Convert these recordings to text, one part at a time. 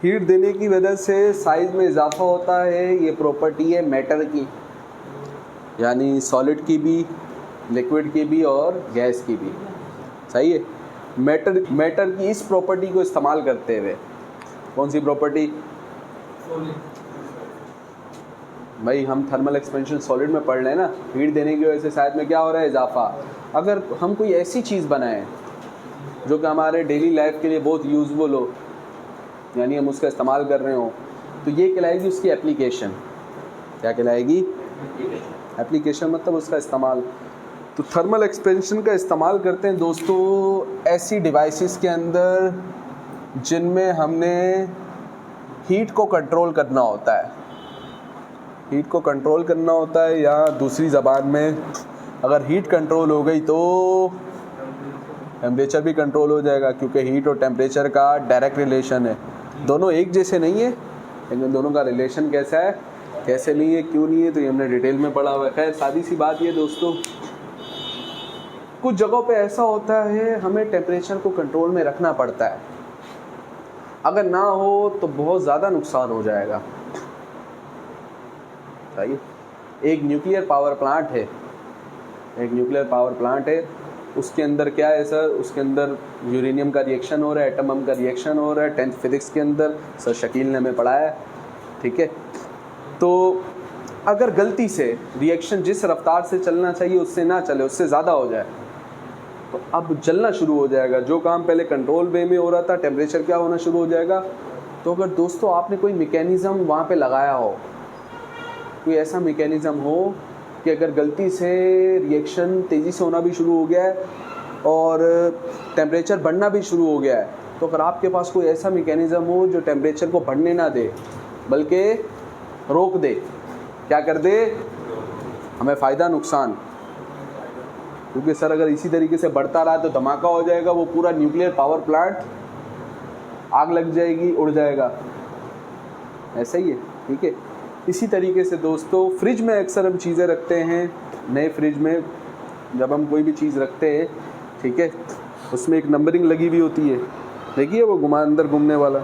Heat देने की वजह से साइज़ में इजाफा होता है। ये प्रॉपर्टी है मैटर की, यानी सॉलिड की भी, लिक्विड की भी और गैस की भी। सही है। मैटर की इस प्रॉपर्टी को इस्तेमाल करते हुए, कौन सी प्रॉपर्टी भाई, हम थर्मल एक्सपेंशन सॉलिड में पढ़ लें ना, हीट देने की वजह से साइज में क्या हो रहा है, इजाफा। अगर हम कोई ऐसी चीज़ बनाएं जो कि हमारे डेली लाइफ के लिए बहुत यूज़फुल हो, यानी हम उसका इस्तेमाल कर रहे हो, तो ये कहलाएगी उसकी एप्लीकेशन। क्या कहलाएगी? एप्लीकेशन मतलब उसका इस्तेमाल। तो थर्मल एक्सपेंशन का इस्तेमाल करते हैं दोस्तों ऐसी डिवाइसेस के अंदर जिनमें हमने हीट को कंट्रोल करना होता है। हीट को कंट्रोल करना होता है, या दूसरी ज़बान में अगर हीट कंट्रोल हो गई तो टेम्परेचर भी कंट्रोल हो जाएगा, क्योंकि हीट और टेम्परेचर का डायरेक्ट रिलेशन है। दोनों एक जैसे नहीं है, लेकिन दोनों का रिलेशन कैसा है, कैसे नहीं है, क्यों नहीं है, तो ये हमने डिटेल में पढ़ा हुआ है। खैर सादी सी बात ये दोस्तों, कुछ जगहों पे ऐसा होता है हमें टेम्परेचर को कंट्रोल में रखना पड़ता है, अगर ना हो तो बहुत ज़्यादा नुकसान हो जाएगा। सही। एक न्यूक्लियर पावर प्लांट है, उसके अंदर क्या है सर, उसके अंदर यूरेनियम का रिएक्शन हो रहा है, एटम बम का रिएक्शन हो रहा है। 10th फिजिक्स के अंदर सर शकील ने हमें पढ़ाया, ठीक है। तो अगर गलती से रिएक्शन जिस रफ्तार से चलना चाहिए उससे ना चले, उससे ज़्यादा हो जाए, तो अब जलना शुरू हो जाएगा। जो काम पहले कंट्रोल वे में हो रहा था, टेम्परेचर क्या होना शुरू हो जाएगा। तो अगर दोस्तों आपने कोई मैकेनिज़्म वहाँ पे लगाया हो, कोई ऐसा मैकेनिज़्म हो कि अगर गलती से रिएक्शन तेज़ी से होना भी शुरू हो गया है और टेम्परेचर बढ़ना भी शुरू हो गया है, तो अगर आपके पास कोई ऐसा मैकेनिज़्म हो जो टेम्परेचर को बढ़ने ना दे बल्कि रोक दे, क्या कर दे, हमें फ़ायदा नुकसान। क्योंकि सर अगर इसी तरीके से बढ़ता रहा तो धमाका हो जाएगा, वो पूरा न्यूक्लियर पावर प्लांट आग लग जाएगी, उड़ जाएगा। ऐसा ही है, ठीक है। इसी तरीके से दोस्तों फ्रिज में अक्सर हम चीज़ें रखते हैं। नए फ्रिज में जब हम कोई भी चीज़ रखते हैं, ठीक है, उसमें एक नंबरिंग लगी हुई होती है, देखिए वो अंदर घूमने वाला।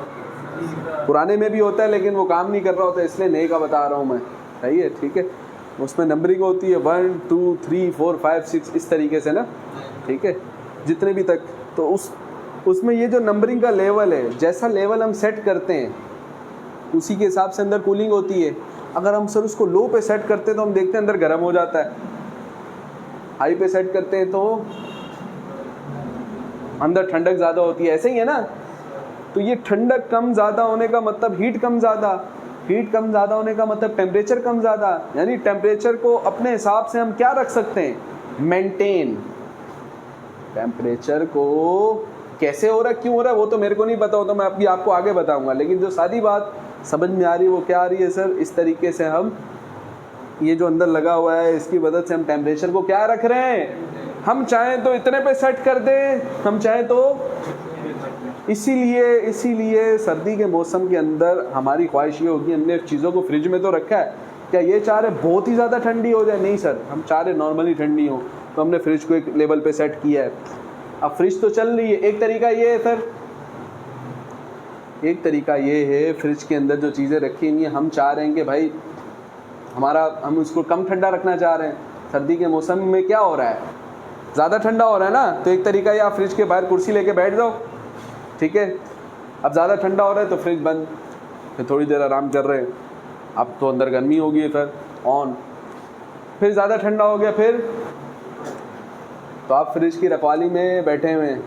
पुराने में भी होता है लेकिन वो काम नहीं कर रहा होता, इसलिए नए का बता रहा हूँ मैं। सही है, ठीक है। उसमें नंबरिंग होती है 1 2 3 4 5 6 इस तरीके से ना, ठीक है, जितने भी तक। तो उसमें ये जो नंबरिंग का लेवल है, जैसा लेवल हम सेट करते हैं उसी के हिसाब से अंदर कूलिंग होती है। अगर हम सर उसको लो पे सेट करते हैं तो हम देखते हैं अंदर गर्म हो जाता है, हाई पे सेट करते हैं तो अंदर ठंडक ज़्यादा होती है। ऐसे ही है ना। तो ये ठंडक कम ज़्यादा होने का मतलब हीट कम ज़्यादा होने का मतलब टेम्परेचर कम ज़्यादा। यानी टेम्परेचर को अपने हिसाब से हम क्या रख सकते हैं, मेंटेन। टेम्परेचर को कैसे हो रहा है, क्यों हो रहा है, वो तो मेरे को नहीं पता, हो तो मैं आपको आगे बताऊंगा। लेकिन जो सारी बात समझ में आ रही है वो क्या आ रही है सर, इस तरीके से हम ये जो अंदर लगा हुआ है इसकी मदद से हम टेम्परेचर को क्या रख रहे हैं, हम चाहें तो इतने पे सेट कर दें, हम चाहें तो। इसीलिए सर्दी के मौसम के अंदर हमारी ख्वाहिश ये होगी, हमने चीज़ों को फ्रिज में तो रखा है, क्या ये चाह रहे बहुत ही ज़्यादा ठंडी हो जाए, नहीं सर, हम चाह रहे नॉर्मली ठंडी हो, तो हमने फ्रिज को एक लेवल पे सेट किया है। अब फ्रिज तो चल रही है। एक तरीका ये है सर, एक तरीका ये है, फ्रिज के अंदर जो चीज़ें रखी हुई हैं हम चाह रहे हैं कि भाई हम उसको कम ठंडा रखना चाह रहे हैं। सर्दी के मौसम में क्या हो रहा है, ज़्यादा ठंडा हो रहा है ना, तो एक तरीका ये, आप फ्रिज के बाहर कुर्सी लेके बैठ जाओ, ठीक है। अब ज़्यादा ठंडा हो रहा है तो फ्रिज बंद, फिर थोड़ी देर आराम कर रहे हैं, अब तो अंदर गर्मी होगी, फिर ऑन, फिर ज़्यादा ठंडा हो गया, फिर तो आप फ्रिज की रखवाली में बैठे हुए हैं।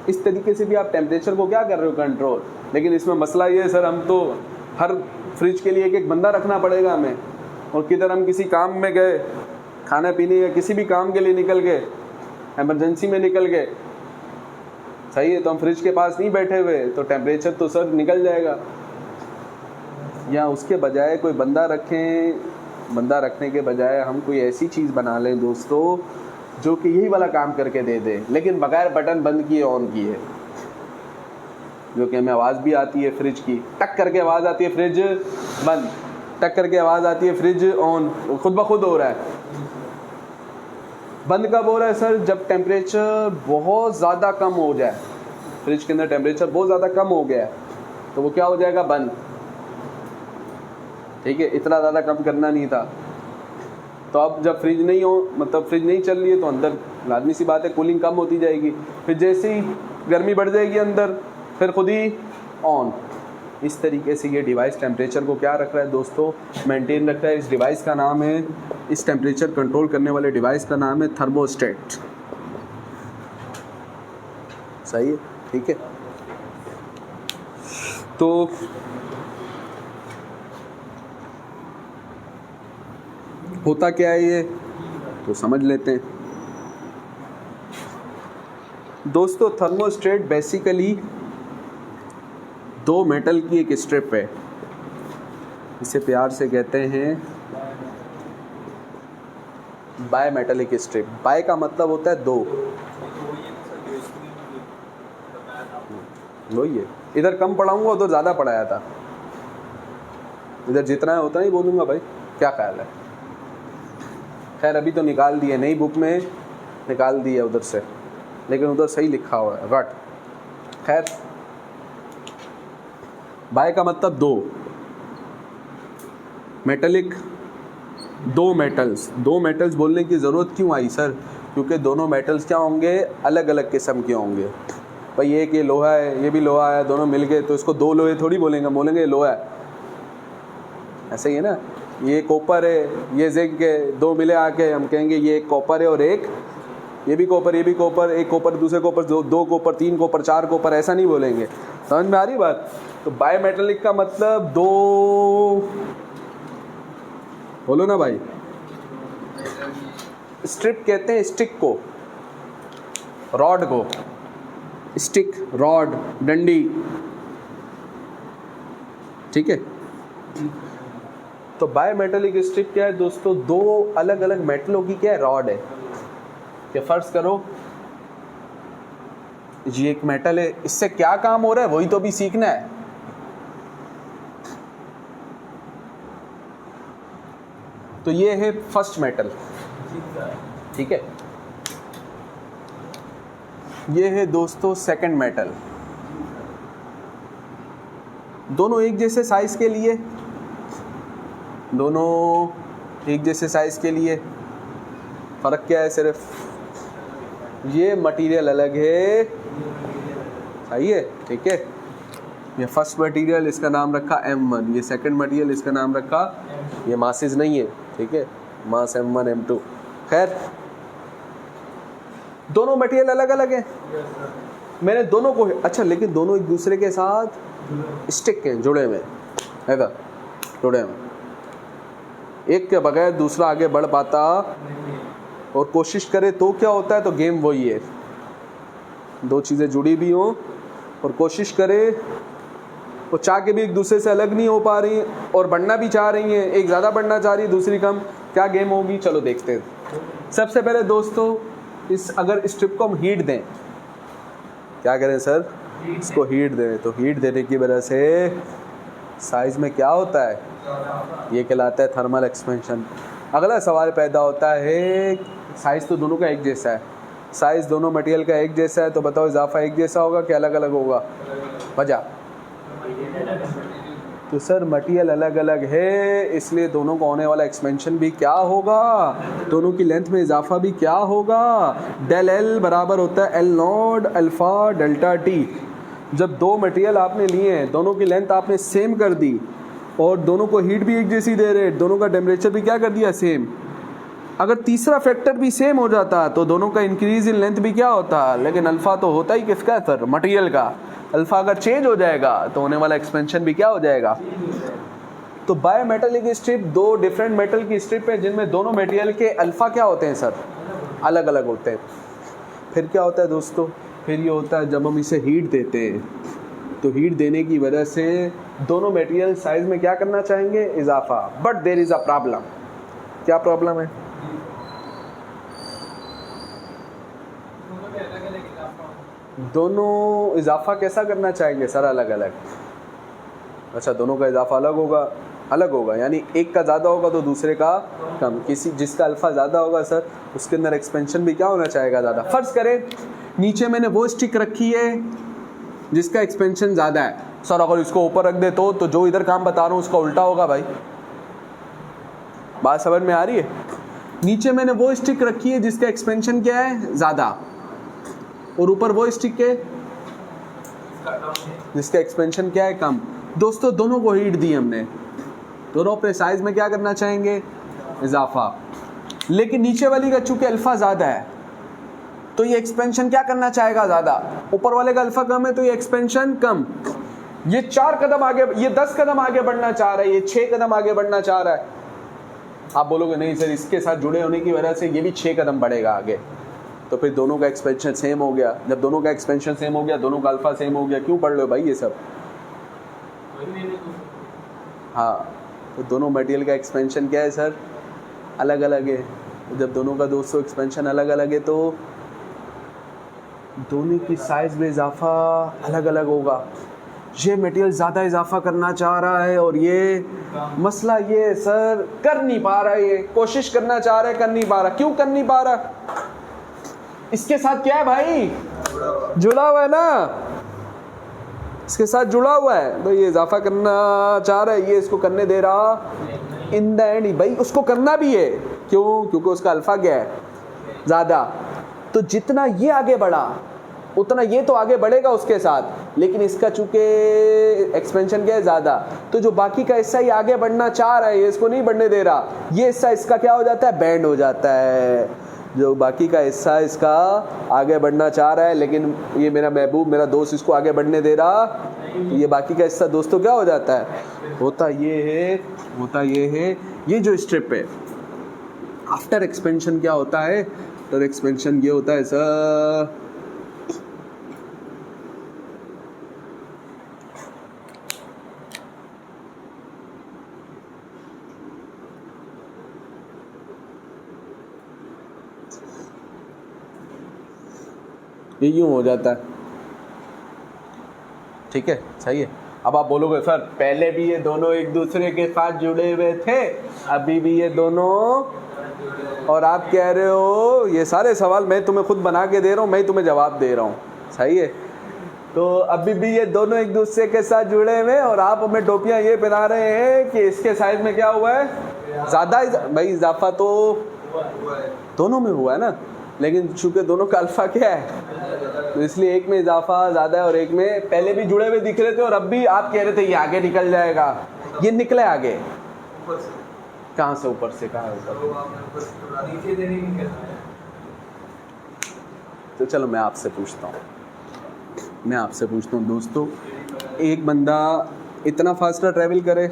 इस तरीके से भी आप टेम्परेचर को क्या कर रहे हो, कंट्रोल। लेकिन इसमें मसला ये है सर, हम तो हर फ्रिज के लिए एक बंदा रखना पड़ेगा हमें, और किधर हम किसी काम में गए, खाने पीने या किसी भी काम के लिए निकल गए, एमरजेंसी में निकल गए, सही है, तो हम फ्रिज के पास नहीं बैठे हुए, तो टेम्परेचर तो सर निकल जाएगा। या उसके बजाय कोई बंदा रखें, बंदा रखने के बजाय हम कोई ऐसी चीज़ बना लें दोस्तों जो कि यही वाला काम करके दे दे, लेकिन बगैर बटन बंद किए ऑन किए, जो कि हमें आवाज़ भी आती है फ्रिज की, टक करके आवाज़ आती है फ्रिज बंद, टक करके आवाज़ आती है फ्रिज ऑन, खुद ब खुद हो रहा है। बंद कब हो रहा है सर, जब टेम्परेचर बहुत ज़्यादा कम हो जाए, फ्रिज के अंदर टेम्परेचर बहुत ज़्यादा कम हो गया है, तो वो क्या हो जाएगा, बंद। ठीक है, इतना ज़्यादा कम करना नहीं था। तो अब जब फ्रिज नहीं हो, मतलब फ्रिज नहीं चल रही है, तो अंदर लाजमी सी बात है कूलिंग कम होती जाएगी। फिर जैसे ही गर्मी बढ़ जाएगी अंदर, फिर खुद ही ऑन। इस तरीके से ये डिवाइस टेम्परेचर को क्या रख रहा है दोस्तों, मेंटेन रख रहा है। इस डिवाइस का नाम है, इस टेम्परेचर कंट्रोल करने वाले डिवाइस का नाम है थर्मोस्टेट। सही है, ठीक है। तो होता क्या है ये, तो समझ लेते हैं दोस्तों। थर्मोस्टेट बेसिकली दो मेटल की एक स्ट्रिप है, इसे प्यार से कहते हैं बाय मेटलिक स्ट्रिप। बाय का मतलब होता है दो, वही है। इधर कम पढ़ाऊंगा, उधर ज़्यादा पढ़ाया था। इधर जितना है उतना ही बोलूँगा भाई, क्या ख्याल है। खैर अभी तो निकाल दिए, नई बुक में निकाल दिया उधर से, लेकिन उधर सही लिखा हुआ है रट। खैर, बाय का मतलब दो, मेटलिक दो मेटल्स। दो मेटल्स बोलने की ज़रूरत क्यों आई सर, क्योंकि दोनों मेटल्स क्या होंगे, अलग अलग किस्म के होंगे। भाई एक ये लोहा है, ये भी लोहा है, दोनों मिल गए तो इसको दो लोहे थोड़ी बोलेंगे, बोलेंगे ये लोहा है। ऐसे ही है ना, ये कॉपर है, ये जिंक है, दो मिले आके हम कहेंगे ये एक कॉपर है और एक ये भी कॉपर, ये भी कॉपर, एक कॉपर दूसरे कॉपर, दो कॉपर, तीन कॉपर, चार कॉपर, ऐसा नहीं बोलेंगे। समझ में आ रही बात। तो बायोमेटेलिक का मतलब दो, बोलो ना भाई। स्ट्रिप कहते हैं स्टिक को, रॉड को, स्टिक, रॉड, डंडी, ठीक है। तो बायोमेटेलिक स्ट्रिप क्या है दोस्तों, दो अलग अलग मेटलों की क्या है, रॉड है। कि फर्ज करो ये एक मेटल है, इससे क्या काम हो रहा है वही तो भी सीखना है। तो ये है फर्स्ट मेटल, ठीक है। ये है दोस्तों सेकंड मेटल। दोनों एक जैसे साइज के लिए, दोनों एक जैसे साइज के लिए फर्क क्या है, सिर्फ ये मटेरियल अलग है, सही है, ठीक है। ये फर्स्ट मटेरियल, इसका नाम रखा M1, ये सेकंड मटेरियल, इसका नाम रखा, ये मासेस नहीं है, ठीक है, मास M1 M2। खैर दोनों मटेरियल अलग अलग हैं, मैंने दोनों को, अच्छा लेकिन दोनों एक दूसरे के साथ स्टिक हैं, जुड़े हुए है ना, जुड़े हुए। एक के बगैर दूसरा आगे बढ़ पाता और कोशिश करे तो क्या होता है, तो गेम वही है, दो चीज़ें जुड़ी भी हों और कोशिश करे और चाह के भी एक दूसरे से अलग नहीं हो पा रही और बढ़ना भी चाह रही हैं, एक ज़्यादा बढ़ना चाह रही है दूसरी कम, क्या गेम होगी, चलो देखते हैं। सबसे पहले दोस्तों इस अगर स्ट्रिप को हम हीट दें, क्या करें सर, इसको हीट दें, तो हीट देने की वजह से साइज में क्या होता है, ये कहलाता है थर्मल एक्सपेंशन। अगला सवाल पैदा होता है, साइज़ तो दोनों का एक जैसा है, साइज़ दोनों मटेरियल का एक जैसा है, तो बताओ इजाफा एक जैसा होगा कि अलग अलग होगा, वजह। तो सर मटेरियल अलग अलग है, इसलिए दोनों को होने वाला एक्सपेंशन भी क्या होगा, दोनों की लेंथ में इजाफा भी क्या होगा, डेल एल बराबर होता है L naught alpha delta T. जब दो मटेरियल आपने लिए हैं, दोनों की लेंथ आपने सेम कर दी और दोनों को हीट भी एक जैसी दे रहे, दोनों का टेम्परेचर भी क्या कर दिया, सेम। अगर तीसरा फैक्टर भी सेम हो जाता तो दोनों का इंक्रीज इन लेंथ भी क्या होता, लेकिन अल्फ़ा तो होता ही किसका है सर, मटेरियल का। अल्फ़ा अगर चेंज हो जाएगा तो होने वाला एक्सपेंशन भी क्या हो जाएगा। तो बायोमेटेलिक स्ट्रिप दो डिफरेंट मेटल की स्ट्रिप है जिनमें दोनों मटेरियल के अल्फ़ा क्या होते हैं सर, अलग अलग होते हैं। फिर क्या होता है दोस्तों, फिर ये होता है जब हम इसे हीट देते हैं, तो हीट देने की वजह से दोनों मटेरियल साइज में क्या करना चाहेंगे, इजाफा। But there is a problem, क्या प्रॉब्लम है, दोनों इजाफा कैसा करना चाहेंगे सर, अलग अलग। अच्छा दोनों का इजाफा अलग होगा, यानी एक का ज़्यादा होगा तो दूसरे का कम। किसी जिसका अल्फ़ा ज़्यादा होगा सर उसके अंदर एक्सपेंशन भी क्या होना चाहेगा, ज़्यादा। फ़र्ज़ करें नीचे मैंने वो स्टिक रखी है जिसका एक्सपेंशन ज़्यादा है, सर अगर इसको ऊपर रख दे तो जो इधर काम बता रहा हूँ उसका उल्टा होगा भाई। बात समझ में आ रही है? नीचे मैंने वो स्टिक रखी है जिसका एक्सपेंशन क्या है ज़्यादा, और ऊपर वो स्टिक है जिसका एक्सपेंशन क्या है कम। दोस्तों दोनों को हीट दी हमने, दोनों अपने साइज में क्या करना चाहेंगे इजाफा, लेकिन नीचे वाली का चूंकि अल्फा ज़्यादा है तो ये एक्सपेंशन क्या करना चाहेगा ज़्यादा, ऊपर वाले का अल्फा कम है तो ये एक्सपेंशन कम। ये 4 कदम आगे, ये 10 कदम आगे बढ़ना चाह रहा है, ये 6 कदम आगे बढ़ना चाह रहा है। आप बोलोगे नहीं सर इसके साथ जुड़े होने की वजह से ये भी 6 कदम बढ़ेगा आगे, तो फिर दोनों का एक्सपेंशन सेम हो गया। जब दोनों का एक्सपेंशन सेम हो गया, दोनों का अल्फा सेम हो गया, क्यों पढ़ लो भाई ये सब? हाँ, तो दोनों मटेरियल का एक्सपेंशन क्या है सर अलग अलग है। तो जब दोनों का दोस्तों एक्सपेंशन अलग अलग है तो दोनों की साइज में इजाफा अलग अलग होगा। ये मटेरियल ज़्यादा इजाफा करना चाह रहा है और ये मसला ये सर कर नहीं पा रहा है, ये कोशिश करना चाह रहा है कर नहीं पा रहा। क्यों कर नहीं पा रहा? इसके साथ क्या है भाई जुड़ा हुआ है ना, इसके साथ जुड़ा हुआ है, तो ये इजाफा करना चाह रहा है, ये इसको करने दे रहा इन द एंड भाई उसको करना भी है। क्यों? क्योंकि उसका अल्फा क्या है ज़्यादा। तो जितना ये आगे बढ़ा उतना ये तो आगे बढ़ेगा उसके साथ, लेकिन इसका चूंकि एक्सपेंशन क्या है ज़्यादा, तो जो बाकी का हिस्सा ये आगे बढ़ना चाह रहा है ये इसको नहीं बढ़ने दे रहा, ये हिस्सा इसका क्या हो जाता है बैंड हो जाता है। जो बाकी का हिस्सा इसका आगे बढ़ना चाह रहा है लेकिन ये मेरा महबूब मेरा दोस्त इसको आगे बढ़ने दे रहा, ये बाकी का हिस्सा दोस्तों क्या हो जाता है, होता ये है ये जो स्ट्रिप है आफ्टर एक्सपेंशन क्या होता है, तो एक्सपेंशन ये होता है सर ये यूँ हो जाता है। ठीक है, सही है। अब आप बोलोगे सर पहले भी ये दोनों एक दूसरे के साथ जुड़े हुए थे, अभी भी ये दोनों, और आप कह रहे हो ये सारे सवाल मैं तुम्हें खुद बना के दे रहा हूँ, मैं तुम्हें जवाब दे रहा हूँ, सही है। तो अभी भी ये दोनों एक दूसरे के साथ जुड़े हुए और आप हमें टोपियाँ ये पहना रहे हैं कि इसके साइज में क्या हुआ है ज़्यादा। भाई इजाफा तो दोनों में हुआ है ना, लेकिन चूंकि दोनों का अल्फा क्या है तो इसलिए एक में इजाफा ज़्यादा है और एक में पहले भी जुड़े हुए दिख रहे थे और अब भी आप कह रहे थे ये आगे निकल जाएगा, ये निकले आगे। कहाँ से ऊपर से कहाँ ऊपर? तो चलो मैं आपसे पूछता हूँ दोस्तों, एक बंदा इतना फास्टर ट्रैवल करे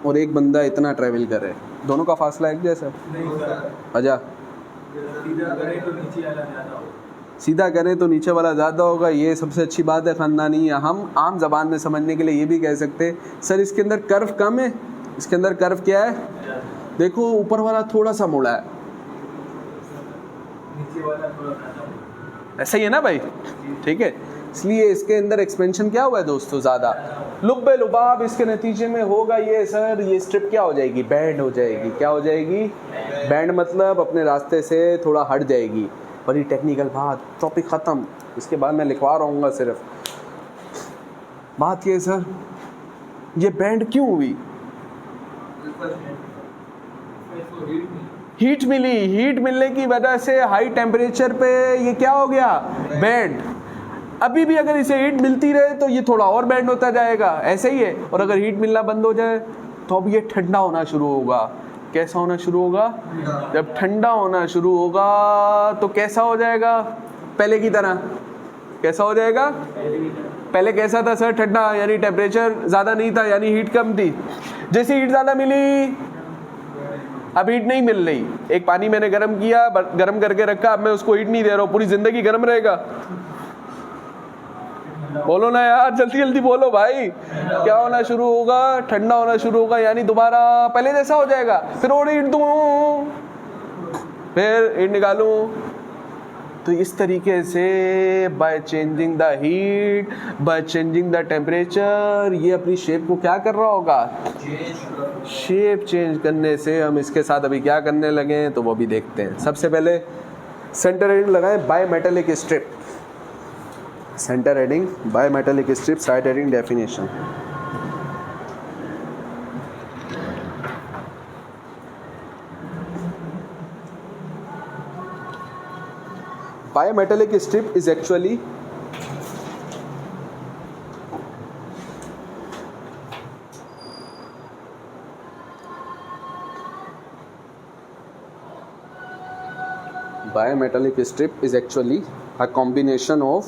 और एक बंदा इतना ट्रैवल करे, दोनों का फासला एक जैसा? अच्छा, सीधा करें तो नीचे वाला ज़्यादा होगा, ये सबसे अच्छी बात है ख़ानदानी। है हम आम ज़बान में समझने के लिए ये भी कह सकते सर इसके अंदर कर्व कम है, इसके अंदर कर्व क्या है, देखो ऊपर वाला थोड़ा सा मुड़ा है, ऐसा ही है ना भाई, ठीक है। इसलिए इसके अंदर एक्सपेंशन क्या हुआ है दोस्तों ज़्यादा, लुब्बे लुबाब इसके नतीजे में होगा ये सर, ये स्ट्रिप क्या हो जाएगी बैंड हो जाएगी। क्या हो जाएगी? बैंड मतलब अपने रास्ते से थोड़ा हट जाएगी। बड़ी टेक्निकल बात, टॉपिक ख़त्म, इसके बाद मैं लिखवा रहूँगा सिर्फ। बात ये सर ये बैंड क्यों हुई? हीट मिली, हीट मिलने की वजह से हाई टेम्परेचर पे ये क्या हो गया बैंड। अभी भी अगर इसे हीट मिलती रहे तो ये थोड़ा और बैंड होता जाएगा, ऐसे ही है। और अगर हीट मिलना बंद हो जाए तो अब ये ठंडा होना शुरू होगा। कैसा होना शुरू होगा? जब ठंडा होना शुरू होगा तो कैसा हो जाएगा? पहले की तरह। कैसा हो जाएगा? पहले कैसा था सर? ठंडा, यानी टेम्परेचर ज़्यादा नहीं था, यानी हीट कम थी। जैसे हीट ज़्यादा मिली अब हीट नहीं मिल रही। एक पानी मैंने गर्म किया, गर्म करके रखा, अब मैं उसको हीट नहीं दे रहा हूँ, पूरी ज़िंदगी गर्म रहेगा? बोलो ना यार, जल्दी जल्दी बोलो भाई। क्या होना शुरू होगा? ठंडा होना शुरू होगा, यानी दोबारा पहले जैसा हो जाएगा। फिर और हीट दूँ, फिर हीट निकालूँ। तो इस तरीके से by changing the heat, by changing the temperature, ये अपनी शेप को क्या कर रहा होगा? शेप चेंज करने से हम इसके साथ अभी क्या करने लगे हैं तो वो भी देखते हैं। सबसे पहले सेंटर एंड लगाएं bimetallic strip. Centre heading bimetallic strip, side heading definition. Bimetallic strip is actually a combination of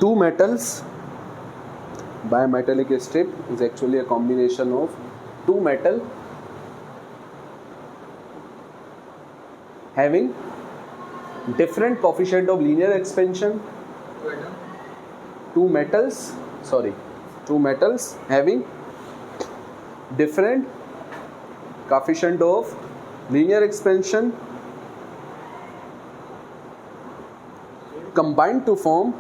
two metals. Bimetallic strip is actually a combination of two metal having different coefficient of linear expansion. Two metals having different coefficient of linear expansion combined to form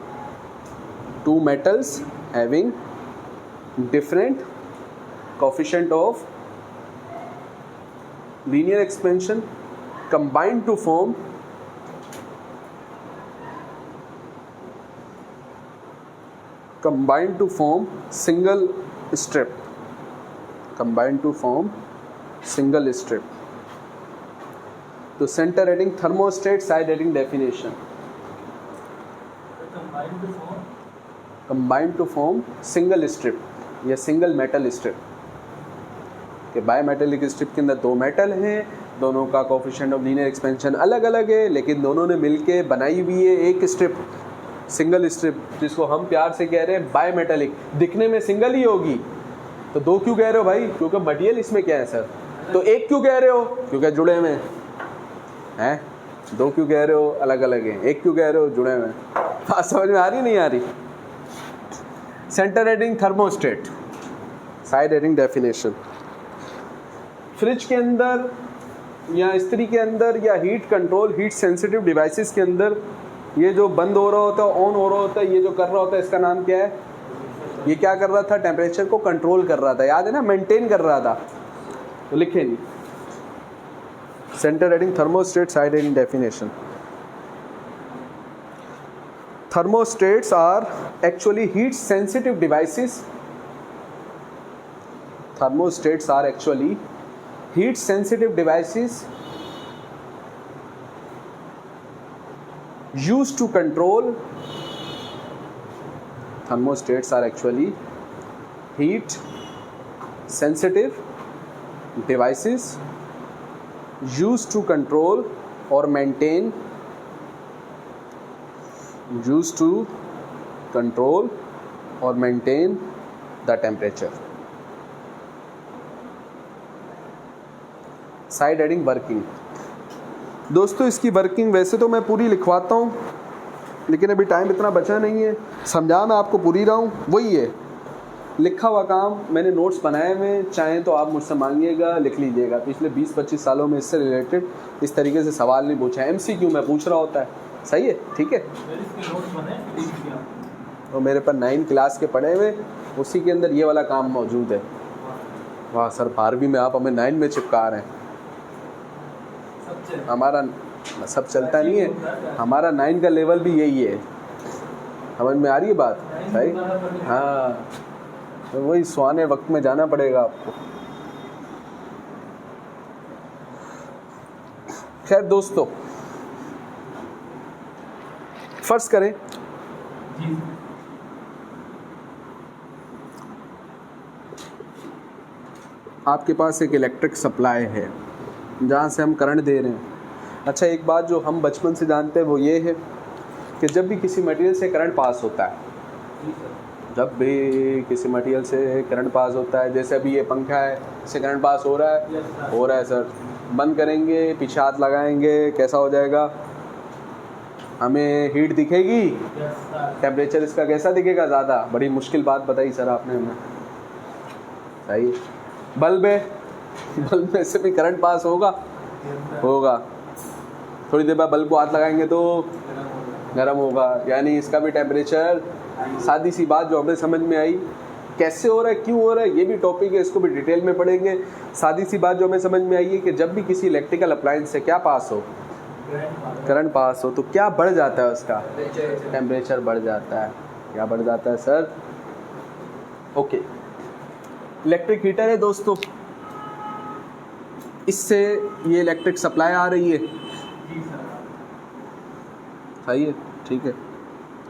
two metals having different coefficient of linear expansion combined to form single strip. तो centre heading thermostat, side heading definition. Combined to form single strip या single metal strip. कि bimetallic strip के अंदर दो metal हैं, दोनों का coefficient of linear expansion अलग अलग है, लेकिन दोनों ने मिलके बनाई हुई है एक स्ट्रिप, सिंगल स्ट्रिप, जिसको हम प्यार से कह रहे हैं बायोमेटालिक। दिखने में सिंगल ही होगी, तो दो क्यों कह रहे हो भाई? क्योंकि मटेरियल इसमें क्या है सर। तो एक क्यों कह रहे हो? क्योंकि जुड़े हुए हैं। दो क्यों कह रहे हो? अलग अलग हैं। एक क्यों कह रहे हो? जुड़े हुए हैं। बात समझ में आ रही नहीं आ रही? Centre heading thermostat, side heading definition. Fridge के अंदर या इस्त्री के अंदर या heat control, heat sensitive devices के अंदर ये जो बंद हो रहा होता है, ऑन हो रहा होता है, ये जो कर रहा होता है, इसका नाम क्या है? ये क्या कर रहा था? टेम्परेचर को कंट्रोल कर रहा था, याद है ना? मेंटेन कर रहा था। तो लिखे नहीं। Centre heading thermostat, side heading definition. Thermostats are actually heat sensitive devices. Thermostats are actually heat sensitive devices used to control. Thermostats are actually heat sensitive devices used to control or maintain the temperature. Side heading working. दोस्तों इसकी working वैसे तो मैं पूरी लिखवाता हूँ, लेकिन अभी time इतना बचा नहीं है, समझा मैं आपको पूरी रहा हूँ। वही है लिखा हुआ काम, मैंने नोट्स बनाए हुए, चाहें तो आप मुझसे मांगिएगा, लिख लीजिएगा। पिछले 20-25 सालों में इससे रिलेटेड इस तरीके से सवाल नहीं पूछा है, MCQ में पूछ रहा होता है। सही है, ठीक है। तो मेरे पर 9 क्लास के पढ़े हुए, उसी के अंदर ये वाला काम मौजूद है। वाह सर, 12वीं में आप हमें 9 में चिपका रहे हैं। हमारा सब चलता नहीं है, हमारा 9 का लेवल भी यही है। समझ में आ रही है बात? सही, हाँ। तो वही सुहाने वक्त में जाना पड़ेगा आपको। खैर दोस्तों, फर्ज करें आपके पास एक इलेक्ट्रिक सप्लाई है जहाँ से हम करंट दे रहे हैं। अच्छा, एक बात जो हम बचपन से जानते हैं वो ये है कि जब भी किसी मटेरियल से करंट पास होता है, जैसे अभी ये पंखा है, इससे करंट पास हो रहा है सर। बंद करेंगे, पीछे हाथ लगाएंगे, कैसा हो जाएगा? हमें हीट दिखेगी, टेम्परेचर इसका कैसा दिखेगा? ज़्यादा। बड़ी मुश्किल बात बताई सर आपने हमें। सही। बल्ब है, बल्ब में से भी करंट पास होगा। थोड़ी देर बाद बल्ब को हाथ लगाएंगे तो गर्म होगा, यानी इसका भी टेम्परेचर। सादी सी बात जो हमें समझ में आई, कैसे हो रहा है, क्यों हो रहा है, ये भी टॉपिक है, इसको भी डिटेल में पढ़ेंगे। सादी सी बात जो हमें समझ में आई है कि जब भी किसी इलेक्ट्रिकल अप्लायंस से क्या पास हो, करंट पास हो तो क्या बढ़ जाता है उसका? टेम्परेचर बढ़ जाता है। क्या बढ़ जाता है सर? ओके, इलेक्ट्रिक हीटर है दोस्तों, इससे ये इलेक्ट्रिक सप्लाई आ रही है, सही है, ठीक है।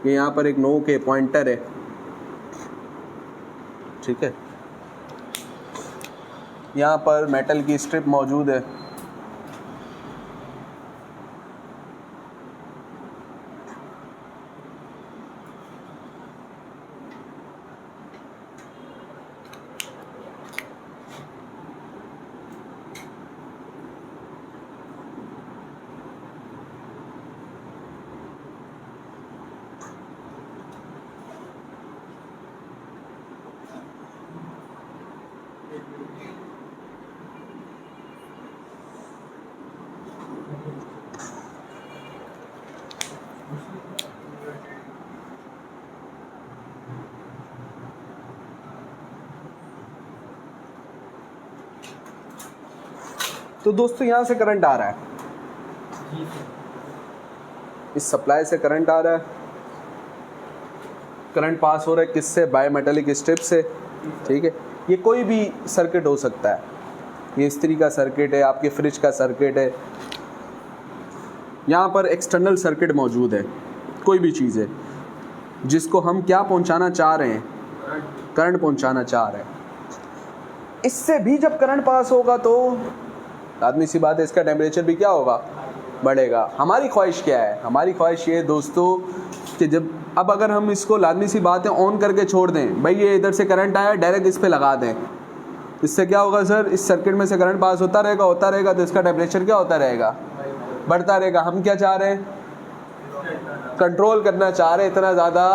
ये यहाँ पर एक नो के पॉइंटर है, ठीक है। यहाँ पर मेटल की स्ट्रिप मौजूद है, तो दोस्तों यहाँ से करंट आ रहा है, इस सप्लाई से करंट आ रहा है, करंट पास हो रहा है किससे? बायोमेटेलिक स्ट्रिप से, ठीक है। ये कोई भी सर्किट हो सकता है, ये इस्त्री का सर्किट है, आपके फ्रिज का सर्किट है, यहाँ पर एक्सटर्नल सर्किट मौजूद है, कोई भी चीज़ है जिसको हम क्या पहुँचाना चाह रहे हैं? करंट पहुँचाना चाह रहे हैं। इससे भी जब करंट पास होगा तो आदमी सी बात है, इसका टेम्परेचर भी क्या होगा? बढ़ेगा। हमारी ख्वाहिश क्या है? हमारी ख्वाहिश ये है दोस्तों कि जब अब अगर हम इसको लाजमी सी बात है ऑन करके छोड़ दें, भाई ये इधर से करंट आया डायरेक्ट इस पे लगा दें, इससे क्या होगा सर? इस सर्किट में से करंट पास होता रहेगा तो इसका टेम्परेचर क्या होता रहेगा? बढ़ता रहेगा। हम क्या चाह रहे हैं? कंट्रोल करना चाह रहे हैं, इतना ज़्यादा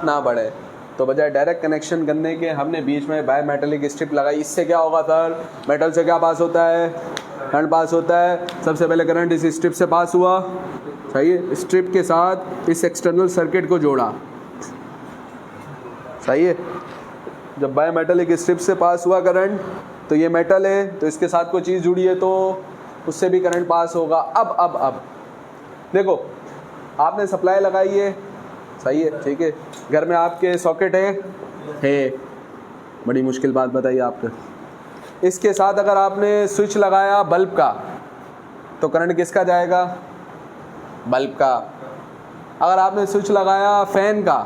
ना बढ़े। तो बजाय डायरेक्ट कनेक्शन करने के हमने बीच में बायोमेटेलिक स्ट्रिप लगाई। इससे क्या होगा सर? मेटल से क्या पास होता है? करंट पास होता है। सबसे पहले करंट इस स्ट्रिप से पास हुआ, सही है, स्ट्रिप के साथ इस एक्सटर्नल सर्किट को जोड़ा, सही है। जब बायोमेटेलिक स्ट्रिप से पास हुआ करंट, तो ये मेटल है तो इसके साथ कोई चीज़ जुड़ी है तो उससे भी करंट पास होगा। अब देखो, आपने सप्लाई लगाई है, सही है, ठीक है, घर में आपके सॉकेट है, बड़ी मुश्किल बात बताइए आपको। इसके साथ अगर आपने स्विच लगाया बल्ब का तो करंट किसका जाएगा? बल्ब का। अगर आपने स्विच लगाया फैन का,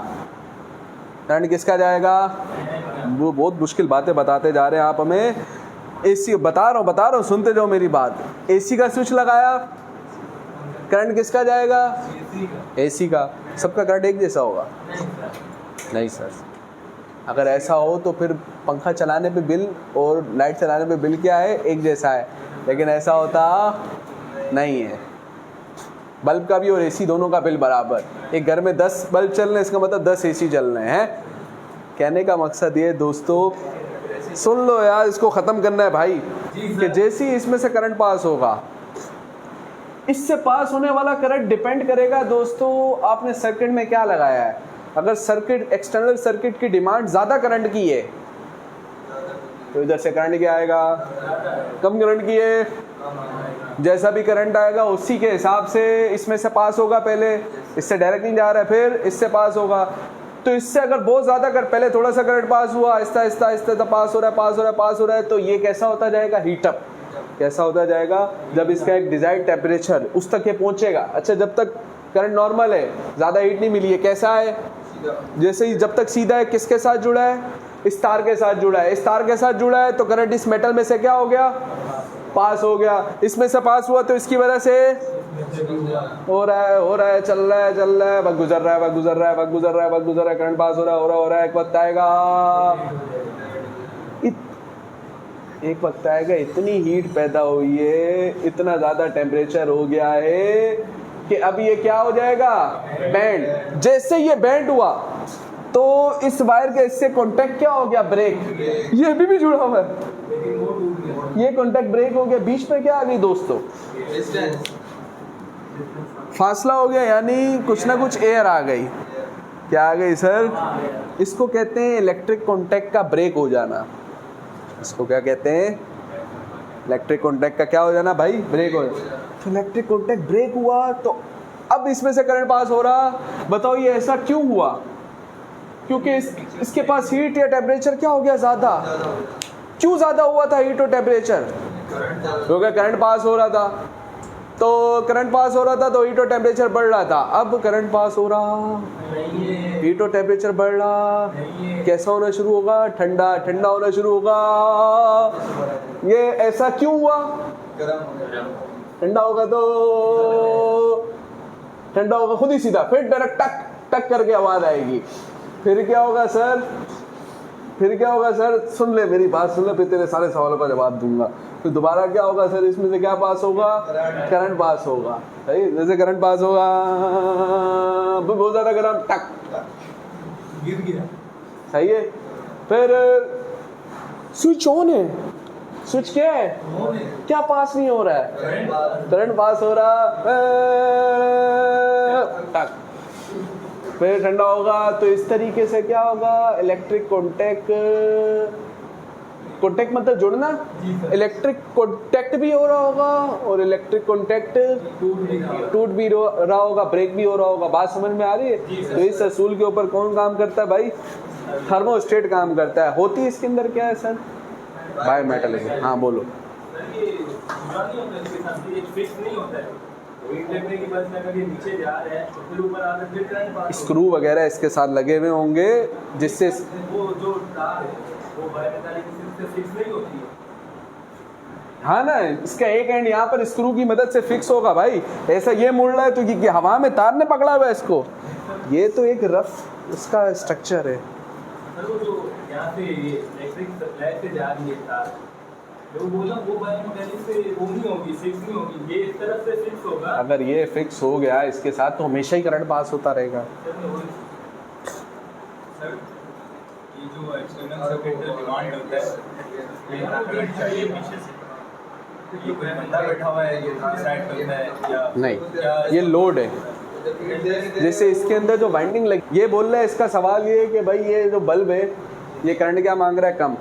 करंट किसका जाएगा? वो बहुत मुश्किल बातें बताते जा रहे हैं आप हमें। एसी बता रहा हूँ, सुनते जाओ मेरी बात। एसी का स्विच लगाया, करंट किसका जाएगा? एसी का। सबका करंट एक जैसा होगा? नहीं सर। अगर ऐसा हो तो फिर पंखा चलाने पे बिल और लाइट चलाने पे बिल क्या है? एक जैसा है। लेकिन ऐसा होता नहीं है। बल्ब का भी और एसी दोनों का बिल बराबर। एक घर में 10 बल्ब चल रहे हैं, इसका मतलब 10 एसी चल रहे हैं। कहने का मकसद ये दोस्तों, सुन लो यार, इसको ख़त्म करना है भाई, कि जैसे ही इसमें से करंट पास होगा, इससे पास होने वाला करंट डिपेंड करेगा दोस्तों आपने सर्किट में क्या लगाया है। अगर सर्किट एक्सटर्नल सर्किट की डिमांड ज़्यादा करंट की है तो इधर से करंट क्या आएगा? कम करंट की है। जैसा भी करंट आएगा उसी के हिसाब से इसमें से पास होगा। पहले इससे डायरेक्ट नहीं जा रहा है, फिर इससे पास होगा। तो इससे अगर बहुत ज़्यादा कर, पहले थोड़ा सा करंट पास हुआ, आहिस्ता आहिस्ता पास हो रहा है, तो ये कैसा होता जाएगा? हीटअप। कैसा होता जाएगा? जब इसका एक डिजायर्ड टेम्परेचर उस तक ये पहुंचेगा। अच्छा, जब तक करंट नॉर्मल है, ज़्यादा हीट नहीं मिली है, कैसा है? जैसे ही जब तक सीधा है, किसके साथ जुड़ा है? इस तार के साथ जुड़ा है। इस तार के साथ जुड़ा है तो करंट इस मेटल में से क्या हो गया? पास हो गया। इसमें से पास हुआ तो इसकी वजह से हो रहा है, चल रहा है, वक्त गुजर रहा है, करंट पास हो रहा है। एक वक्त आएगा इतनी हीट पैदा हुई है, इतना ज़्यादा टेम्परेचर हो गया है कि अब ये क्या हो जाएगा? बैंड। जैसे ये बैंड हुआ तो इस वायर के इससे कांटेक्ट क्या हो गया? ब्रेक। ये अभी भी जुड़ा हुआ है, ये कांटेक्ट ब्रेक हो गया। बीच में क्या आ गई दोस्तों? फासला हो गया, यानी कुछ ना कुछ एयर आ गई। क्या आ गई सर? इसको कहते हैं इलेक्ट्रिक कांटेक्ट का ब्रेक हो जाना। इसको क्या कहते हैं? इलेक्ट्रिक कांटेक्ट का क्या हो जाना भाई? ब्रेक हो जाना। तो इलेक्ट्रिक कॉन्टैक्ट ब्रेक हुआ, तो अब इसमें से करंट पास हो रहा। बताओ ये ऐसा क्यों हुआ? क्योंकि इसके पास हीट या टेम्परेचर क्या हो गया ज़्यादा। क्यों ज़्यादा हुआ था हीट और टेम्परेचर? क्योंकि करंट पास हो रहा था। तो करंट पास हो रहा था तो हीट और टेम्परेचर बढ़ रहा था। अब करंट पास हो रहा, हीट और टेम्परेचर बढ़ रहा, कैसा होना शुरू होगा? ठंडा। ठंडा होना शुरू होगा। ये ऐसा क्यों हुआ? ठंडा होगा तो ठंडा होगा खुद ही सीधा, फिर डायरेक्ट टक टक करके आवाज आएगी। फिर क्या होगा सर? फिर क्या होगा सर? सुन ले मेरी बात, सुन ले, फिर तेरे सारे सवालों का जवाब दूंगा। फिर दोबारा क्या होगा सर? इसमें से क्या पास होगा? करंट पास होगा। सही, जैसे करंट पास होगा, बहुत ज्यादा गर्म, टक गिर गया। सही है। फिर स्विच ऑन है, स्विच क्या है? क्या पास नहीं हो रहा है? करंट पास हो रहा, टक। फिर ठंडा होगा। तो इस तरीके से क्या होगा? इलेक्ट्रिक कॉन्टैक्ट मतलब जुड़ना, इलेक्ट्रिक कॉन्टैक्ट भी हो रहा होगा और इलेक्ट्रिक कॉन्टैक्ट टूट भी रहा होगा, ब्रेक भी हो रहा होगा। बात समझ में आ रही है? तो इस असूल के ऊपर कौन काम करता है भाई? थर्मोस्टेट काम करता है। होती है इसके अंदर क्या है सर? बायोमेटल। हाँ बोलो। स्क्रू वगैरह इसके साथ लगे हुए होंगे जिससे वो जो तार है वो बायोमेटालिक से फिक्स नहीं होती है। हाँ ना, इसका एक एंड यहाँ पर स्क्रू की मदद से फिक्स होगा भाई। ऐसा ये मुड़ रहा है तो कि हवा में तार ने पकड़ा हुआ है इसको। ये तो एक रफ इसका स्ट्रक्चर है। वो जो यहाँ से ये इलेक्ट्रिक सप्लाई से जा रही है तार, वो बोला वो बायोमेटालिक से वो नहीं होगी, फिक्स नहीं होगी। ये इस तरफ से फिक्स होगा। अगर ये फिक्स हो गया इसके साथ तो हमेशा ही करंट पास होता रहेगा। सर ये जो एक्सटर्नल सर्किट डिमांड होता है, ये करंट चाहिए पीछे से, ये कोई बंदा बैठा हुआ है ये डिसाइड करता है या नहीं? ये लोड है। जैसे इसके अंदर जो वाइंडिंग लगी, ये बोल रहा है, इसका सवाल ये है कि भाई ये जो बल्ब है ये करंट क्या मांग रहा है? कम।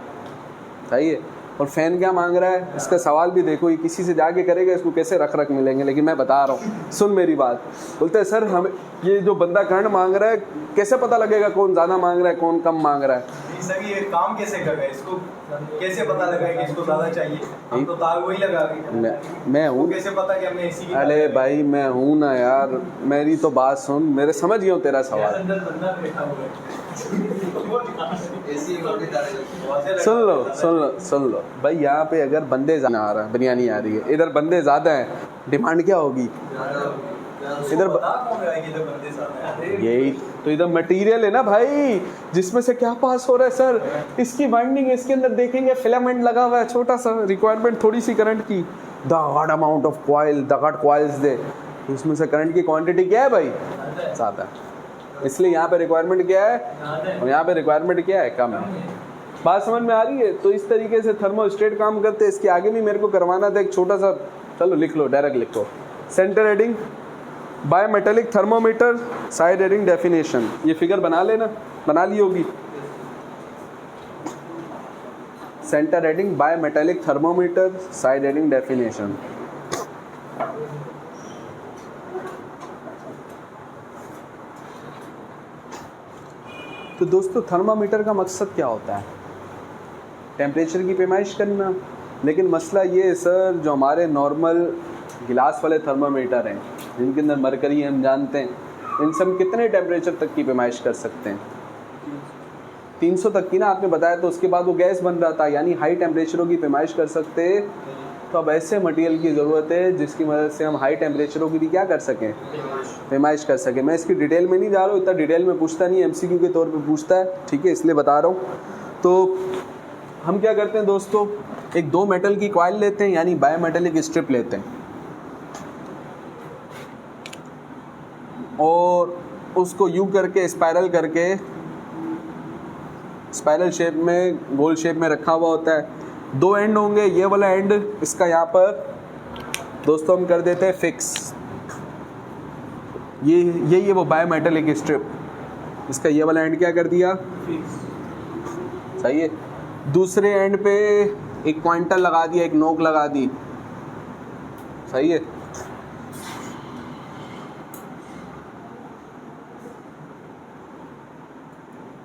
सही है। और फैन क्या मांग रहा है? इसका सवाल भी देखो, ये किसी से जाके करेगा, इसको कैसे रख मिलेंगे। लेकिन मैं बता रहा हूँ, सुन मेरी बात। बोलते हैं सर हम ये जो बंदा करंट मांग रहा है कैसे पता लगेगा कौन ज़्यादा मांग रहा है कौन कम मांग रहा है? सर ये काम कैसे कर रहा है? इसको कैसे पता लगा कि इसको ज़्यादा चाहिए? हम तो तार वही लगा रहे हैं। मैं हूँ। कैसे पता कि हमने एसी? अरे भाई मैं हूँ ना यार, मेरी तो बात सुन, मेरे समझ गया हूँ तेरा सवाल। सुन लो भाई, यहाँ पे अगर बंदे ज़्यादा आ रहा है, बिरयानी आ रही है, इधर बंदे ज़्यादा हैं, डिमांड क्या होगी? इधर यही तो इधर मटेरियल है ना भाई, जिसमें से क्या पास हो रहा है सर? इसकी वाइंडिंग, इसके अंदर देखेंगे फिलामेंट लगा हुआ है, छोटा सा, रिक्वायरमेंट थोड़ी सी करंट की, the amount of coil, the coils they, उसमें से करंट की क्वांटिटी क्या है भाई? ज़्यादा। इसलिए यहाँ पे रिक्वायरमेंट क्या है और यहाँ पे रिक्वायरमेंट क्या है? कम है। बात समझ में आ रही है? तो इस तरीके से थर्मोस्टेट काम करते हैं। इसके आगे भी मेरे को करवाना था एक छोटा सा, चलो लिख लो, डायरेक्ट लिखो। Centre reading bimetallic thermometer, side reading definition. ये फिगर बना लेना, बना ली होगी। Centre reading bimetallic thermometer, side reading definition. तो दोस्तों थर्मामीटर का मकसद क्या होता है? टेम्परेचर की पैमाइश करना। लेकिन मसला ये है सर, जो हमारे नॉर्मल गिलास वाले थर्मामीटर हैं जिनके अंदर मरकरी हम जानते हैं, इन सब कितने टेम्परेचर तक की पैमाइश कर सकते हैं? 300 तक की ना आपने बताया। तो उसके बाद वो गैस बन रहा था, यानी हाई टेम्परेचरों की पैमाइश कर सकते। तो अब ऐसे मटेरियल की ज़रूरत है जिसकी मदद से हम हाई टेम्परेचरों की भी क्या कर सकें? पैमाइश कर सकें। मैं इसकी डिटेल में नहीं जा रहा हूँ, इतना डिटेल में पूछता नहीं, MCQ के तौर पे पूछता है, ठीक है, इसलिए बता रहा हूँ। तो हम क्या करते हैं दोस्तों, एक 2 मेटल की कॉइल लेते हैं, यानी बायोमेटालिक स्ट्रिप लेते हैं, और उसको यूं करके स्पाइरल करके, स्पाइरल शेप में, गोल शेप में रखा हुआ होता है। 2 एंड होंगे, ये वाला एंड इसका यहाँ पर दोस्तों हम कर देते हैं फिक्स। यही है वो बायोमेटालिक स्ट्रिप, इसका ये वाला एंड क्या कर दिया? फिक्स। सही है। दूसरे एंड पे एक पॉइंटर लगा दिया, एक नोक लगा दी। सही है।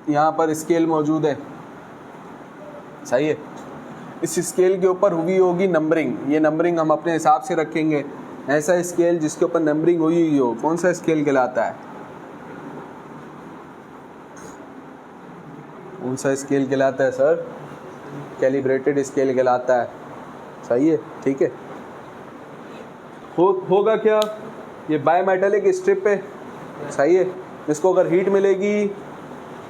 यहाँ पर स्केल मौजूद है, सही है। इस स्केल के ऊपर हुई होगी नंबरिंग, ये नंबरिंग हम अपने हिसाब से रखेंगे। ऐसा स्केल जिसके ऊपर नंबरिंग हुई हुई हो, कौन सा स्केल कहलाता है? कौन सा स्केल कहलाता है सर? कैलिब्रेटेड स्केल कहलाता है, सही है, ठीक है। होगा क्या? ये बायमेटालिक स्ट्रिप है, सही है। इसको अगर हीट मिलेगी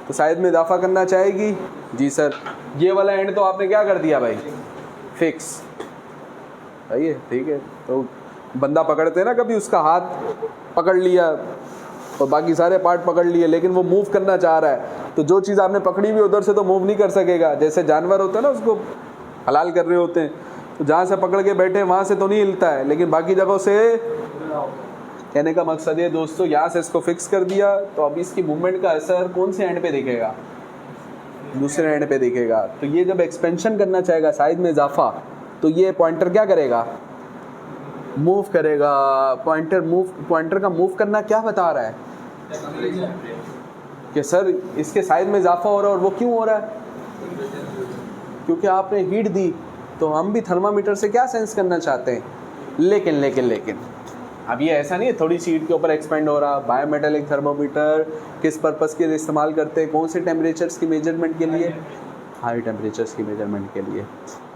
तो साइज में इजाफा करना चाहेगी। जी सर, ये वाला एंड तो आपने क्या कर दिया भाई? फिक्स, सही है, ठीक है। तो बंदा पकड़ते हैं ना, कभी उसका हाथ पकड़ लिया और बाकी सारे पार्ट पकड़ लिए, लेकिन वो मूव करना चाह रहा है, तो जो चीज़ आपने पकड़ी हुई उधर से तो मूव नहीं कर सकेगा। जैसे जानवर होता है ना, उसको हलाल कर रहे होते हैं, तो जहाँ से पकड़ के बैठे वहाँ से तो नहीं हिलता है, लेकिन बाकी जगहों से। कहने का मकसद ये दोस्तों, यहाँ से इसको फिक्स कर दिया, तो अभी इसकी मूवमेंट का असर कौन से एंड पे दिखेगा? दूसरे एंड पे दिखेगा। तो ये जब एक्सपेंशन करना चाहेगा, साइज में इजाफा, तो ये पॉइंटर क्या करेगा? मूव करेगा। पॉइंटर का मूव करना क्या बता रहा है? कि सर इसके साइज में इजाफा हो रहा है, और वो क्यों हो रहा है? क्योंकि आपने हीट दी। तो हम भी थर्मामीटर से क्या सेंस करना चाहते हैं? लेकिन अब ये ऐसा नहीं है थोड़ी सी हीट के ऊपर एक्सपेंड हो रहा। बायोमेटालिक थर्मामीटर किस पर्पस के लिए इस्तेमाल करते हैं? कौन से टेम्परेचर्स की मेजरमेंट के लिए? हाई टेम्परेचर्स की मेजरमेंट के लिए।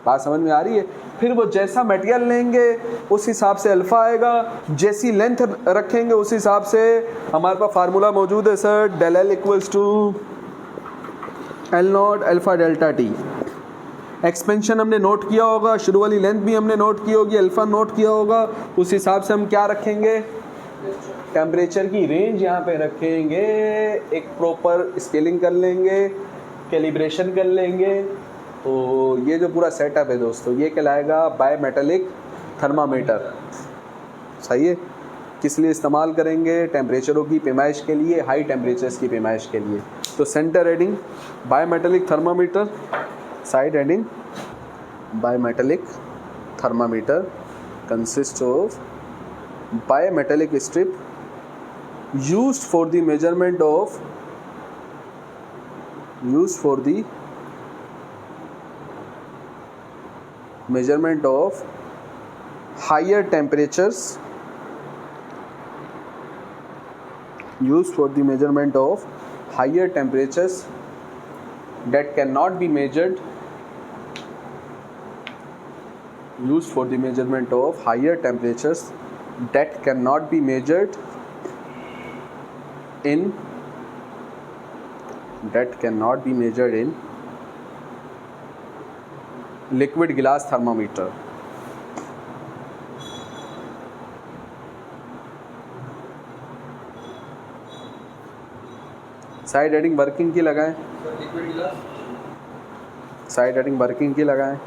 बात समझ में आ रही है? फिर वो जैसा मटेरियल लेंगे उस हिसाब से अल्फ़ा आएगा, जैसी लेंथ रखेंगे उस हिसाब से। हमारे पास फार्मूला मौजूद है sir, del L equals to L naught alpha delta T. Expansion हमने नोट किया होगा, शुरू वाली लेंथ भी हमने नोट की होगी, अल्फ़ा नोट किया होगा। उस हिसाब से हम क्या रखेंगे? टेम्परेचर की रेंज यहाँ पे रखेंगे, एक प्रॉपर स्केलिंग कर लेंगे, कैलिब्रेशन कर लेंगे। तो ये जो पूरा सेटअप है दोस्तों, ये कहलाएगा बायमेटालिक थर्मामीटर, सही है। किस लिए इस्तेमाल करेंगे? टेम्परेचरों की पैमाइश के लिए, हाई टेम्परेचर्स की पैमाइश के लिए। तो centre reading bimetallic thermometer, side reading bimetallic thermometer consists of bimetallic strip used for the measurement of higher temperatures, used for the measurement of higher temperatures that cannot be measured, used for the measurement of higher temperatures that cannot be measured in liquid glass thermometer. Side heading working की लगाएं, side heading working की लगाएं,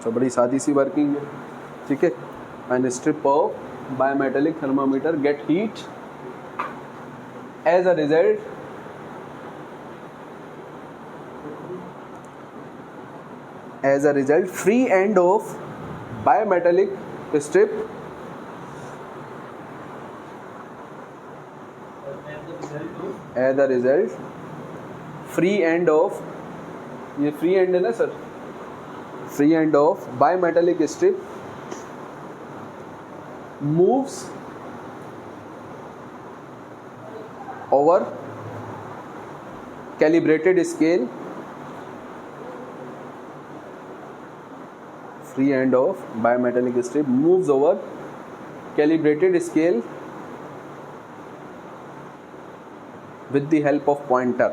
तो बड़ी सादी सी working है, ठीक है। End strip of bimetallic thermometer get heat as a result free end of bimetallic strip as a result free end of, ये फ्री एंड है ना sir, free end of bimetallic strip moves over calibrated scale, free end of bimetallic strip moves over calibrated scale with the help of pointer.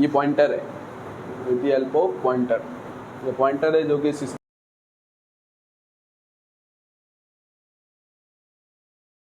ये pointer है, with the help of pointer। ये pointer है जो कि